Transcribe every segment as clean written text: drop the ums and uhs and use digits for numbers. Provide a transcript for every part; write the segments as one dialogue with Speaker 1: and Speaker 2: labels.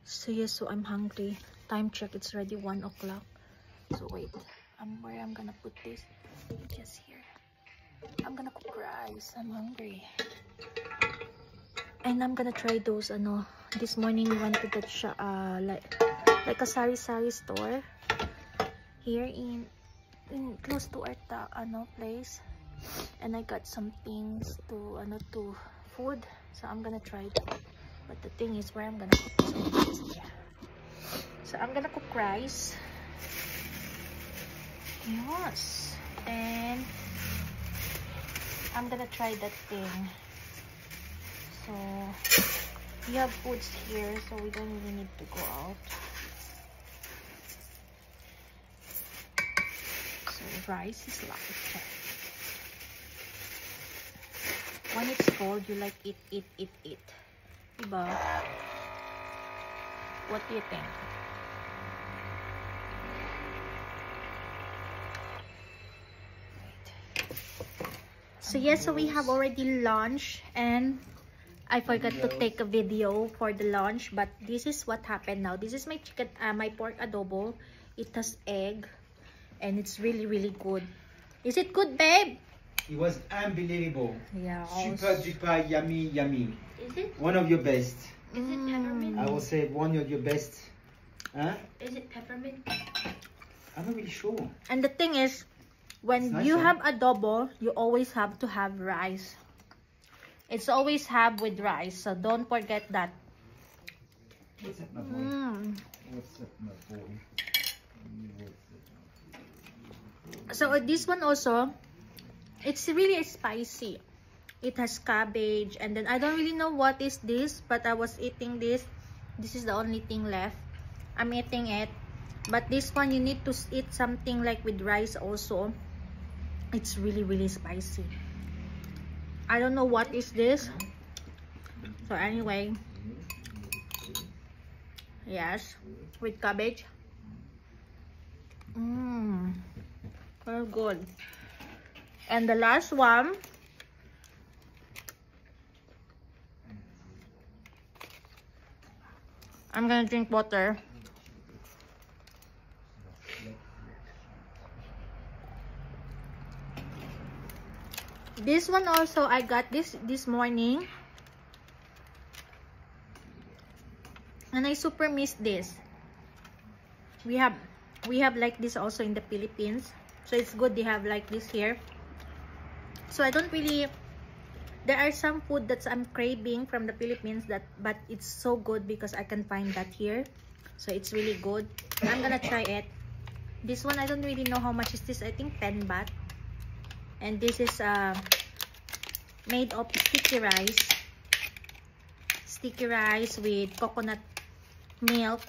Speaker 1: So yes, so I'm hungry. Time check, it's already 1 o'clock. So wait, where I'm gonna put this? Just here. I'm gonna cook rice. I'm hungry. And I'm gonna try those, this morning we went to the like a sari-sari store here in close to our place. And I got some things to food. So I'm gonna try that. But the thing is where I'm gonna cook this. So I'm gonna cook rice. Yes. And I'm gonna try that thing. So we have foods here, so we don't really need to go out. So rice is life. When it's cold, you like eat. Diba? What do you think? So yes, so we have already lunch, and I forgot to take a video for the lunch, but this is what happened now. This is my chicken, my pork adobo. It has egg, and it's really good. Is it good, babe?
Speaker 2: It was unbelievable.
Speaker 1: Yeah.
Speaker 2: Super duper yummy.
Speaker 1: Is it?
Speaker 2: One of your best.
Speaker 1: Is it peppermint?
Speaker 2: I will say one of your best. Huh?
Speaker 1: Is it peppermint?
Speaker 2: I'm not really sure.
Speaker 1: And the thing is, when
Speaker 2: nice,
Speaker 1: you have adobo, you always have to have rice. It's always have with rice, so don't forget that.
Speaker 2: What's up, my boy? What's up, my boy?
Speaker 1: So this one also, it's really spicy. It has cabbage, and then I don't really know what is this, but I was eating this. This is the only thing left. I'm eating it. But this one, you need to eat something like with rice also. It's really spicy. I don't know what is this. So anyway, yes, with cabbage. Very good. And the last one, I'm gonna drink water. This one also, I got this morning, and I super miss this. We have like this also in the Philippines, so it's good they have like this here. So I don't really, there are some food that I'm craving from the Philippines, but it's so good because I can find that here. So it's really good. I'm gonna try it. This one, I don't really know how much is this. I think 10 baht. And this is made of sticky rice with coconut milk.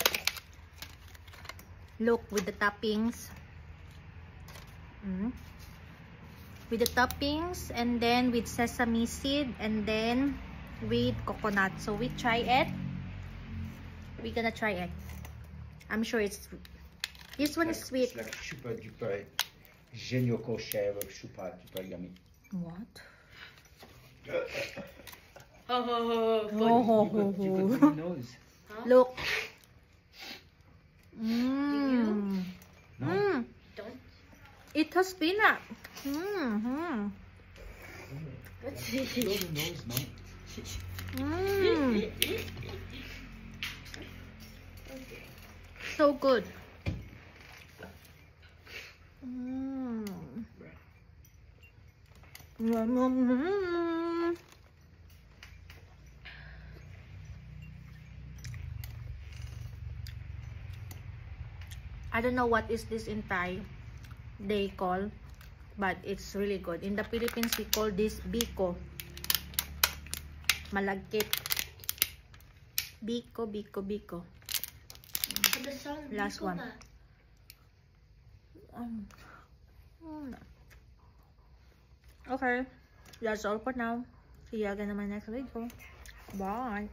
Speaker 1: Look, with the toppings. With the toppings, and then with sesame seed, and then with coconut. So we try it. We're gonna try it. I'm sure this one is sweet.
Speaker 2: It's like super duper génial kosher, super duper yummy.
Speaker 1: What?
Speaker 2: You got your nose.
Speaker 1: Huh? Look.
Speaker 2: No.
Speaker 1: Don't. It has peanut.
Speaker 2: What's this? Your nose,
Speaker 1: So good. I don't know what is this in Thai they call, but it's really good. In the Philippines, we call this biko. Malagkit. Biko. Last one. Okay, that's all for now. See you again in my next video. Bye.